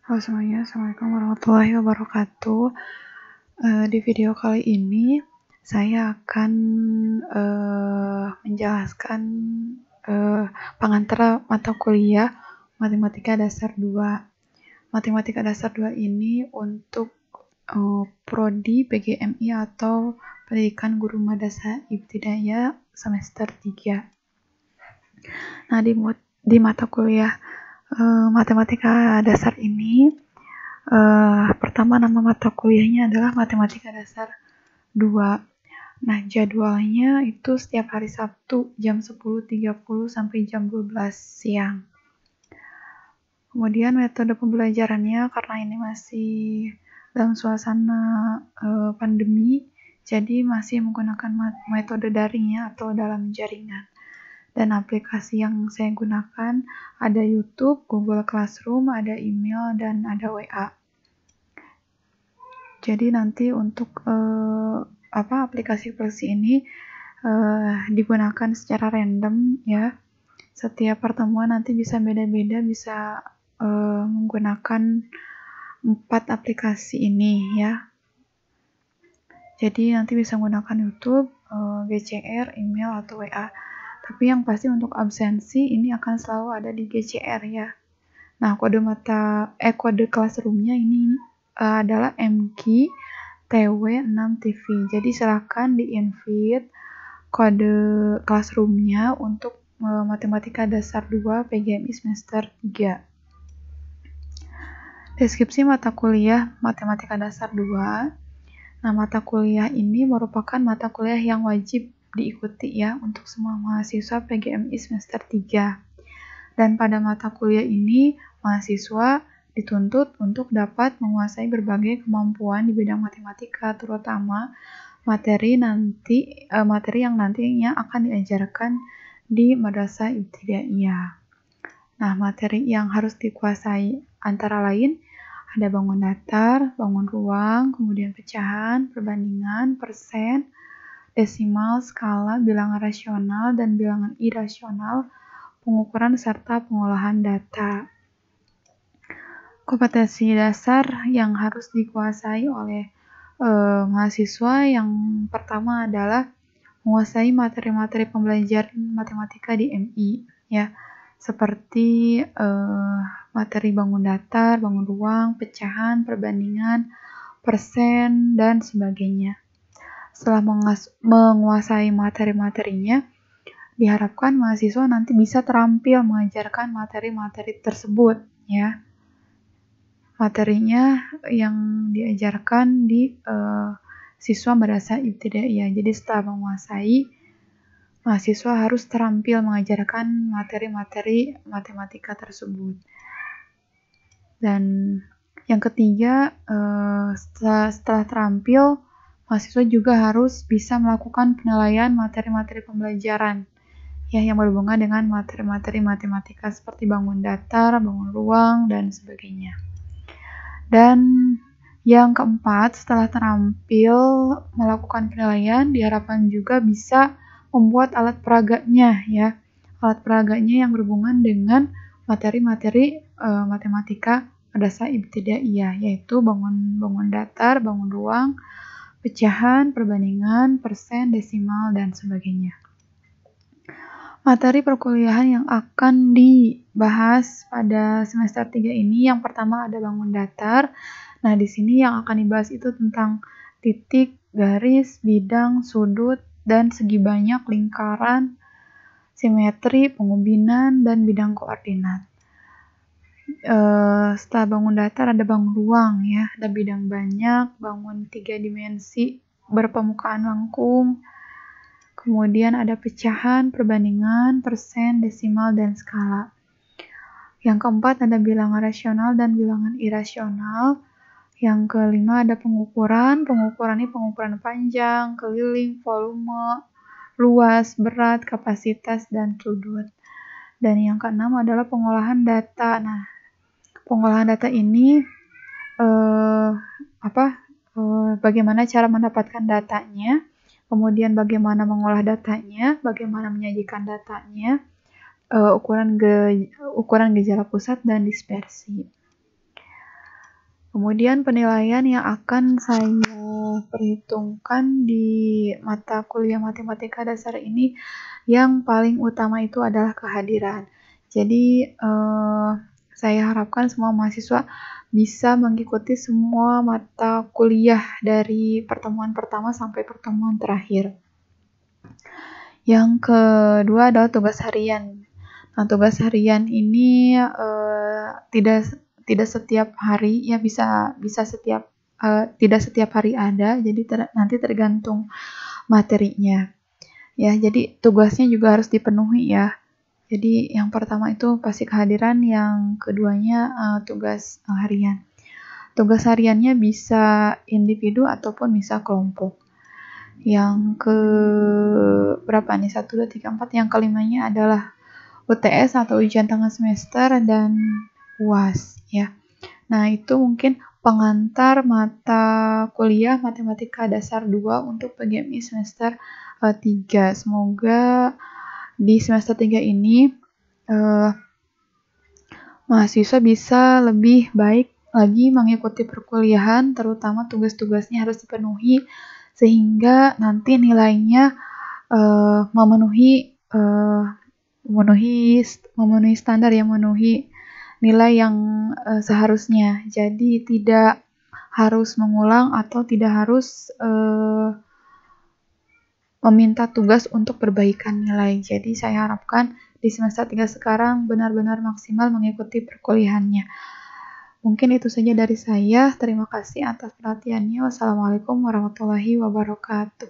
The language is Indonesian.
Halo semuanya, Assalamualaikum warahmatullahi wabarakatuh. Di video kali ini saya akan menjelaskan pengantar mata kuliah Matematika Dasar 2. Matematika Dasar 2 ini untuk Prodi PGMI atau Pendidikan Guru Madrasah Ibtidaiyah semester 3. Nah, di mata kuliah Matematika Dasar ini pertama nama mata kuliahnya adalah Matematika Dasar 2. Nah, jadwalnya itu setiap hari Sabtu jam 10.30 sampai jam 12 siang. Kemudian metode pembelajarannya karena ini masih dalam suasana pandemi, jadi masih menggunakan metode daringnya atau dalam jaringan. Dan aplikasi yang saya gunakan ada YouTube, Google Classroom, ada email, dan ada WA. Jadi nanti untuk aplikasi-aplikasi ini digunakan secara random ya. Setiap pertemuan nanti bisa beda-beda, bisa menggunakan 4 aplikasi ini ya. Jadi nanti bisa menggunakan YouTube, GCR, email, atau WA. Tapi yang pasti untuk absensi ini akan selalu ada di GCR ya. Nah, kode classroom-nya ini adalah MQ TW6TV. Jadi silakan di-invite kode classroom-nya untuk Matematika Dasar 2 PGMI semester 3. Deskripsi mata kuliah Matematika Dasar 2. Nah, mata kuliah ini merupakan mata kuliah yang wajib diikuti ya untuk semua mahasiswa PGMI semester 3. Dan pada mata kuliah ini, mahasiswa dituntut untuk dapat menguasai berbagai kemampuan di bidang matematika, terutama materi yang nantinya akan diajarkan di Madrasah Ibtidaiyah. Nah, materi yang harus dikuasai antara lain ada bangun datar, bangun ruang, kemudian pecahan, perbandingan, persen, desimal, skala, bilangan rasional, dan bilangan irasional, pengukuran serta pengolahan data. Kompetensi dasar yang harus dikuasai oleh mahasiswa yang pertama adalah menguasai materi-materi pembelajaran matematika di MI ya, seperti materi bangun datar, bangun ruang, pecahan, perbandingan, persen, dan sebagainya. Setelah menguasai materi-materinya, diharapkan mahasiswa nanti bisa terampil mengajarkan materi-materi tersebut ya. Materinya yang diajarkan di siswa Madrasah Ibtidaiyah. Jadi setelah menguasai, mahasiswa harus terampil mengajarkan materi-materi matematika tersebut. Dan yang ketiga, setelah terampil, mahasiswa juga harus bisa melakukan penilaian materi-materi pembelajaran ya, yang berhubungan dengan materi-materi matematika seperti bangun datar, bangun ruang, dan sebagainya. Dan yang keempat, setelah terampil melakukan penilaian, diharapkan juga bisa membuat alat peraganya ya. Alat peraganya yang berhubungan dengan materi-materi matematika Madrasah Ibtidaiyah, yaitu bangun datar, bangun ruang, pecahan, perbandingan, persen, desimal, dan sebagainya. Materi perkuliahan yang akan dibahas pada semester 3 ini, yang pertama ada bangun datar. Nah, di sini yang akan dibahas itu tentang titik, garis, bidang, sudut, dan segi banyak, lingkaran, simetri, pengubinan, dan bidang koordinat. Setelah bangun datar ada bangun ruang ya, ada bidang banyak, bangun 3 dimensi berpermukaan lengkung. Kemudian ada pecahan, perbandingan, persen, desimal, dan skala. Yang keempat ada bilangan rasional dan bilangan irasional. Yang kelima ada pengukuran. Pengukuran ini pengukuran panjang, keliling, volume, luas, berat, kapasitas, dan sudut. Dan yang keenam adalah pengolahan data. Nah, pengolahan data ini bagaimana cara mendapatkan datanya, kemudian bagaimana mengolah datanya, bagaimana menyajikan datanya, ukuran gejala pusat dan dispersi. Kemudian penilaian yang akan saya perhitungkan di mata kuliah matematika dasar ini yang paling utama itu adalah kehadiran. Jadi saya harapkan semua mahasiswa bisa mengikuti semua mata kuliah dari pertemuan pertama sampai pertemuan terakhir. Yang kedua adalah tugas harian. Nah, tugas harian ini tidak setiap hari, ya bisa setiap tidak setiap hari ada, jadi nanti tergantung materinya. Ya, jadi tugasnya juga harus dipenuhi ya. Jadi yang pertama itu pasti kehadiran, yang keduanya tugas harian. Tugas hariannya bisa individu ataupun bisa kelompok. Yang ke berapa nih? 1, 2, 3, 4. Yang kelimanya adalah UTS atau ujian tengah semester dan UAS ya. Nah, itu mungkin pengantar mata kuliah Matematika Dasar 2 untuk PGMI semester 3. Semoga di semester 3 ini mahasiswa bisa lebih baik lagi mengikuti perkuliahan, terutama tugas-tugasnya harus dipenuhi sehingga nanti nilainya memenuhi standar, yang memenuhi nilai yang seharusnya. Jadi tidak harus mengulang atau tidak harus meminta tugas untuk perbaikan nilai. Jadi saya harapkan di semester 3 sekarang benar-benar maksimal mengikuti perkuliahannya. Mungkin itu saja dari saya. Terima kasih atas perhatiannya. Wassalamualaikum warahmatullahi wabarakatuh.